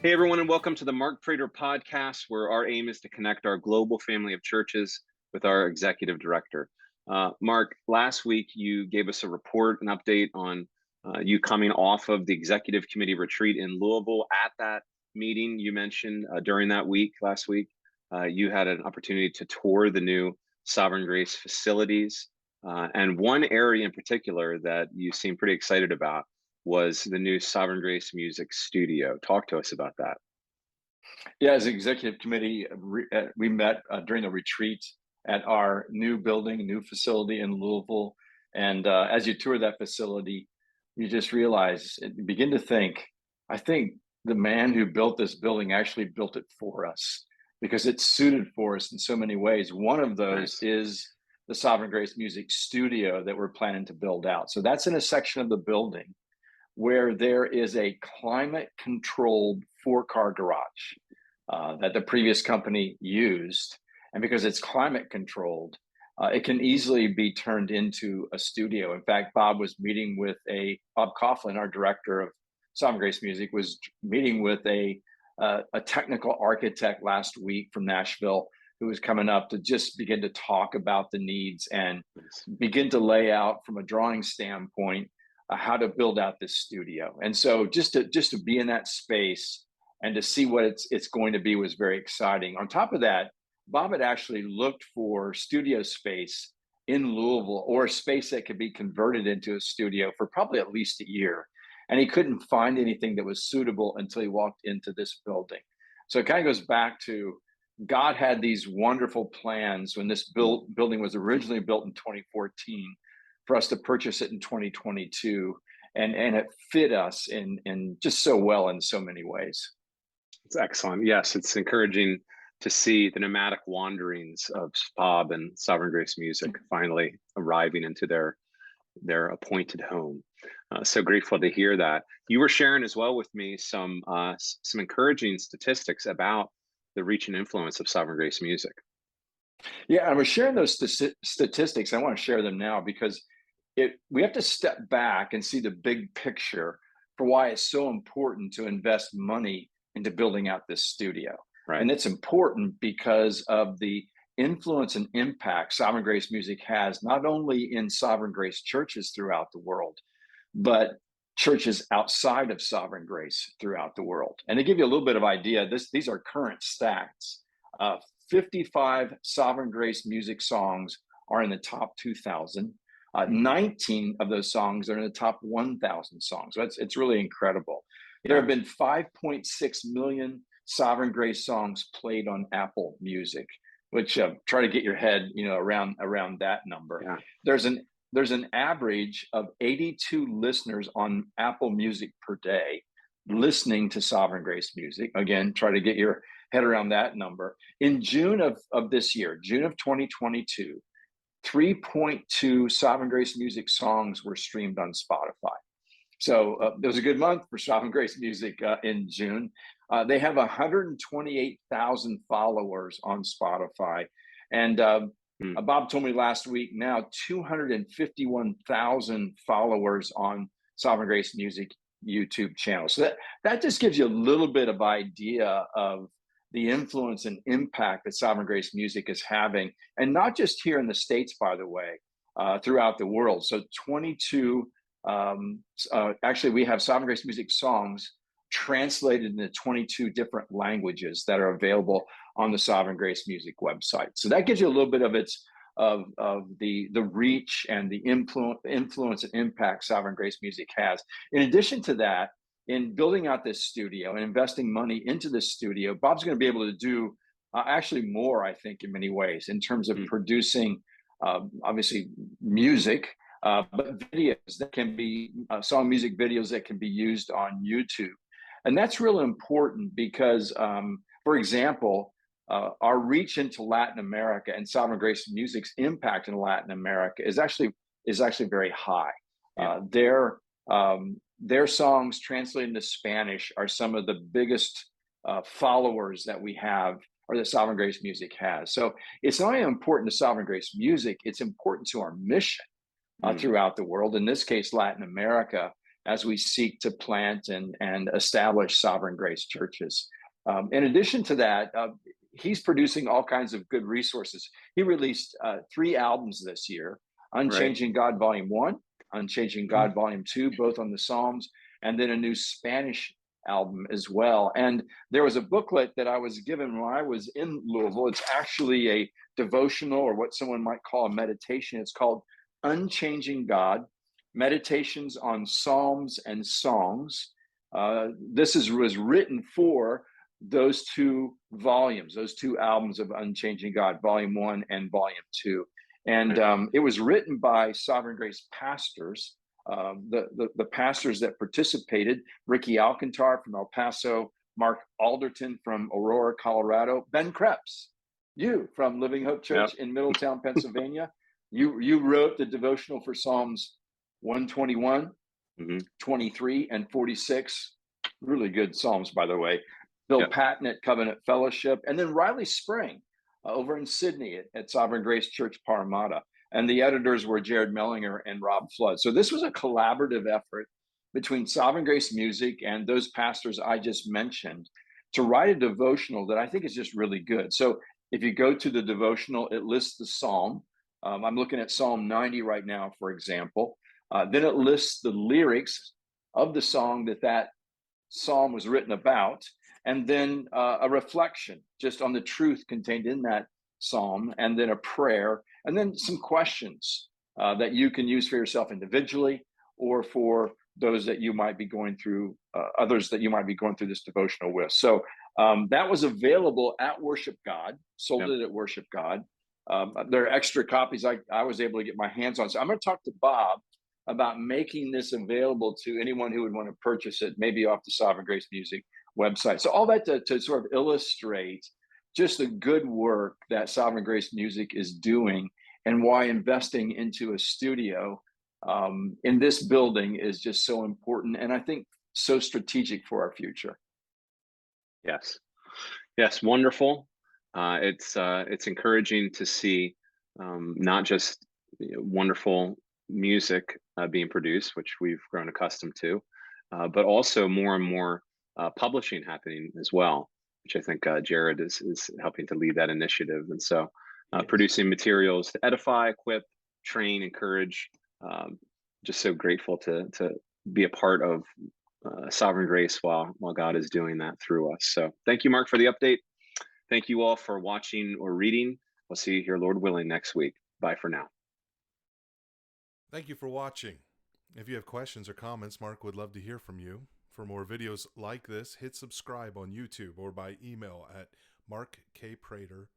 Hey, everyone, and welcome to the Mark Prater podcast, where our aim is to connect our global family of churches with our executive director. Mark, last week you gave us a report, an update on you coming off of the executive committee retreat in Louisville. At that meeting, you mentioned during that week, last week, you had an opportunity to tour the new Sovereign Grace facilities. And one area in particular that you seem pretty excited about was the new Sovereign Grace Music Studio. Talk to us about that. Yeah, as executive committee, we met during the retreat at our new building, new facility in Louisville. And as you tour that facility, you just realize, begin to think, I think the man who built this building actually built it for us because it's suited for us in so many ways. One of those Nice. is the Sovereign Grace Music Studio that we're planning to build out. So that's in a section of the building where there is a climate controlled 4-car garage that the previous company used. And because it's climate controlled, it can easily be turned into a studio. In fact, Bob Coughlin, our director of Sovereign Grace Music, was meeting with a technical architect last week from Nashville who was coming up to just begin to talk about the needs and Nice. begin to lay out from a drawing standpoint how to build out this studio. And so just to be in that space and to see what it's going to be was very exciting. On top of that, Bob had actually looked for studio space in Louisville or a space that could be converted into a studio for probably at least a year. And he couldn't find anything that was suitable until he walked into this building. So it kind of goes back to God had these wonderful plans when this building was originally built in 2014 for us to purchase it in 2022. And it fit us in just so well in so many ways. It's excellent. Yes, it's encouraging to see the nomadic wanderings of Bob and Sovereign Grace Music finally arriving into their appointed home. So grateful to hear that. You were sharing as well with me some encouraging statistics about the reach and influence of Sovereign Grace Music. Yeah, and we're sharing those statistics. I want to share them now because we have to step back and see the big picture for why it's so important to invest money into building out this studio. Right. And it's important because of the influence and impact Sovereign Grace Music has, not only in Sovereign Grace churches throughout the world, but churches outside of Sovereign Grace throughout the world. And to give you a little bit of idea, these are current stats. 55 Sovereign Grace Music songs are in the top 2,000. 19 of those songs are in the top 1,000 songs. So it's really incredible. Yeah. There have been 5.6 million Sovereign Grace songs played on Apple Music, which try to get your head, around that number. Yeah. There's an average of 82 listeners on Apple Music per day listening to Sovereign Grace Music. Again, try to get your head around that number. In June of this year, June of 2022, 3.2 Sovereign Grace Music songs were streamed on Spotify. So it was a good month for Sovereign Grace Music in June. They have 128,000 followers on Spotify. And Bob told me last week now 251,000 followers on Sovereign Grace Music YouTube channel. So that just gives you a little bit of idea of the influence and impact that Sovereign Grace Music is having, and not just here in the States, by the way, throughout the world. So 22, actually we have Sovereign Grace Music songs translated into 22 different languages that are available on the Sovereign Grace Music website. So that gives you a little bit of the reach and the influence and impact Sovereign Grace Music has. In addition to that, in building out this studio and investing money into this studio, Bob's going to be able to do actually more, I think, in many ways, in terms of producing, obviously, music, but videos that can be song music videos that can be used on YouTube. And that's really important because, for example, our reach into Latin America and Sovereign Grace Music's impact in Latin America is actually very high. Their songs translated into Spanish are some of the biggest followers that we have, or that Sovereign Grace Music has. So it's not only important to Sovereign Grace Music, it's important to our mission throughout the world, in this case, Latin America. as we seek to plant and establish Sovereign Grace churches. In addition to that, he's producing all kinds of good resources. He released 3 albums this year: Right. Unchanging God Volume 1, Unchanging God Volume 2, both on the Psalms, and then a new Spanish album as well. And there was a booklet that I was given when I was in Louisville. It's actually a devotional, or what someone might call a meditation. It's called Unchanging God: Meditations on Psalms and Songs. Was written for those 2 volumes, those 2 albums of Unchanging God, Volume 1 and Volume 2. And it was written by Sovereign Grace pastors. The pastors that participated: Ricky Alcantar from El Paso, Mark Alderton from Aurora, Colorado, Ben Krebs, you from Living Hope Church in Middletown, Pennsylvania. You wrote the devotional for Psalms 121, 23, and 46. Really good Psalms, by the way. Bill Patton at Covenant Fellowship, and then Riley Spring over in Sydney at Sovereign Grace Church Parramatta. And the editors were Jared Mellinger and Rob Flood. So this was a collaborative effort between Sovereign Grace Music and those pastors I just mentioned to write a devotional that I think is just really good. So if you go to the devotional, it lists the psalm. I'm looking at Psalm 90 right now, for example. Then it lists the lyrics of the song that psalm was written about, and then a reflection just on the truth contained in that psalm, and then a prayer, and then some questions that you can use for yourself individually, or for those that you might be going through, others that you might be going through this devotional with. So that was available at Worship God, sold it at Worship God. There are extra copies I was able to get my hands on. So I'm going to talk to Bob about making this available to anyone who would want to purchase it, maybe off the Sovereign Grace Music website. So all that to sort of illustrate just the good work that Sovereign Grace Music is doing, and why investing into a studio in this building is just so important, and I think so strategic for our future. Yes, wonderful. It's encouraging to see not just wonderful music being produced, which we've grown accustomed to, but also more and more publishing happening as well, which I think Jared is helping to lead that initiative. And so producing materials to edify, equip, train, encourage. Just so grateful to be a part of Sovereign Grace while God is doing that through us. So thank you, Mark, for the update. Thank you all for watching or reading. We'll see you here, Lord willing, next week. Bye for now. Thank you for watching. If you have questions or comments, Mark would love to hear from you. For more videos like this, hit subscribe on YouTube or by email at markkprater.com.